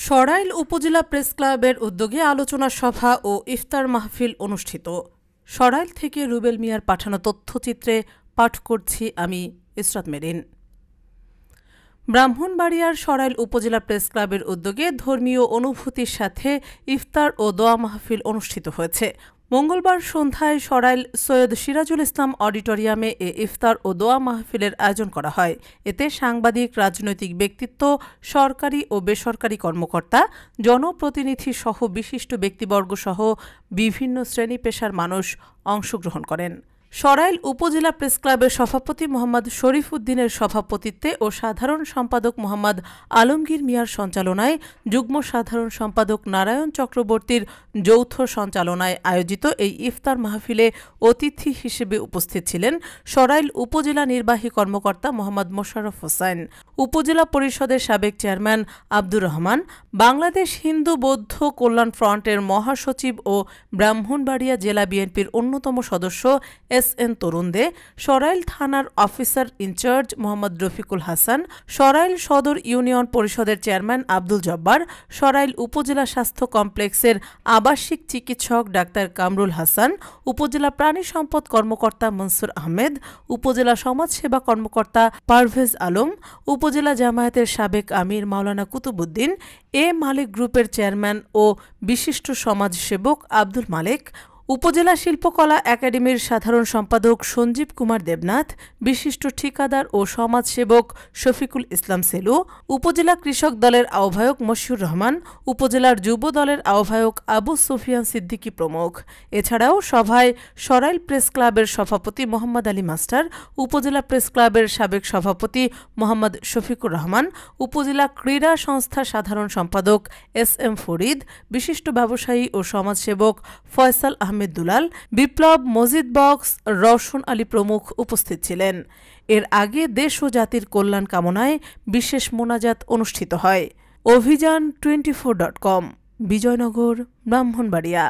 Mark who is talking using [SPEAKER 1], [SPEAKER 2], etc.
[SPEAKER 1] সরাইল উপজেলা প্রেস ক্লাবের উদ্যোগে আলোচনা সভা ও ইফতার মাহফিল অনুষ্ঠিত। সরাইল থেকে রুবেল মিয়ার পাঠানো তথ্যচিত্রে পাঠ করছি আমি ইসরাত মেরিন। ব্রাহ্মণবাড়িয়ার সরাইল উপজেলা প্রেস ক্লাবের উদ্যোগে ধর্মীয় অনুভূতির সাথে ইফতার ও দোয়া মাহফিল অনুষ্ঠিত হয়েছে। মঙ্গলবার সন্ধ্যায় সরাইল সৈয়দ সিরাজুল ইসলাম অডিটোরিয়ামে এ ইফতার ও দোয়া মাহফিলের আয়োজন করা হয়। এতে সাংবাদিক, রাজনৈতিক ব্যক্তিত্ব, সরকারি ও বেসরকারি কর্মকর্তা, জনপ্রতিনিধি সহ বিশিষ্ট ব্যক্তিবর্গসহ বিভিন্ন শ্রেণী পেশার মানুষ অংশগ্রহণ করেন। সরাইল উপজেলা প্রেস ক্লাবের সভাপতি মোহাম্মদ শরীফ উদ্দিনের সভাপতিত্বে ও সাধারণ সম্পাদক মোহাম্মদ আলমগীর মিয়ার সঞ্চালনায়, যুগ্ম সাধারণ সম্পাদক নারায়ণ চক্রবর্তীর যৌথ সঞ্চালনায় আয়োজিত এই ইফতার মাহফিলে অতিথি হিসেবে উপস্থিত ছিলেন সরাইল উপজেলা নির্বাহী কর্মকর্তা মোহাম্মদ মোশাররফ হোসেন, উপজেলা পরিষদের সাবেক চেয়ারম্যান আব্দুর রহমান, বাংলাদেশ হিন্দু বৌদ্ধ কল্যাণ ফ্রন্টের মহাসচিব ও ব্রাহ্মণবাড়িয়া জেলা বিএনপির অন্যতম সদস্য এস.এন. তরুণ দে, সরাইল থানার অফিসার ইনচার্জ মোহাম্মদ রফিকুল হাসান, সরাইল সদর ইউনিয়ন পরিষদের চেয়ারম্যান আব্দুল জব্বার, সরাইল উপজেলা স্বাস্থ্য কমপ্লেক্সের আবাসিক চিকিৎসক ডাক্তার কামরুল হাসান, উপজেলা প্রাণী সম্পদ কর্মকর্তা মনসুর আহমেদ, উপজেলা সমাজসেবা কর্মকর্তা পারভেজ আলম, উপজেলা জামায়াতের সাবেক আমির মাওলানা কুতুবুদ্দিন, এ মালিক গ্রুপের চেয়ারম্যান ও বিশিষ্ট সমাজসেবক আব্দুল মালেক, উপজেলা শিল্পকলা একাডেমির সাধারণ সম্পাদক সঞ্জীব কুমার দেবনাথ, বিশিষ্ট ঠিকাদার ও সমাজসেবক শফিকুল ইসলাম সেলু, উপজেলা কৃষক দলের আহ্বায়ক মশিউর রহমান, উপজেলার যুব দলের আহ্বায়ক আবু সুফিয়ান সিদ্দিকী প্রমুখ। এছাড়াও সভায় সরাইল প্রেস ক্লাবের সভাপতি মোহাম্মদ আলী মাস্টার, উপজেলা প্রেস ক্লাবের সাবেক সভাপতি মোহাম্মদ শফিকুর রহমান, উপজেলা ক্রীড়া সংস্থার সাধারণ সম্পাদক এস.এম. ফরিদ, বিশিষ্ট ব্যবসায়ী ও সমাজসেবক ফয়সাল আহমেদ দুলাল, বিপ্লব, মজিদ বক্স, রওশন আলী প্রমুখ উপস্থিত ছিলেন। এর আগে দেশ ও জাতির কল্যাণ কামনায় বিশেষ মোনাজাত অনুষ্ঠিত হয়। অভিযান 24.com, বিজয়নগর, ব্রাহ্মণবাড়িয়া।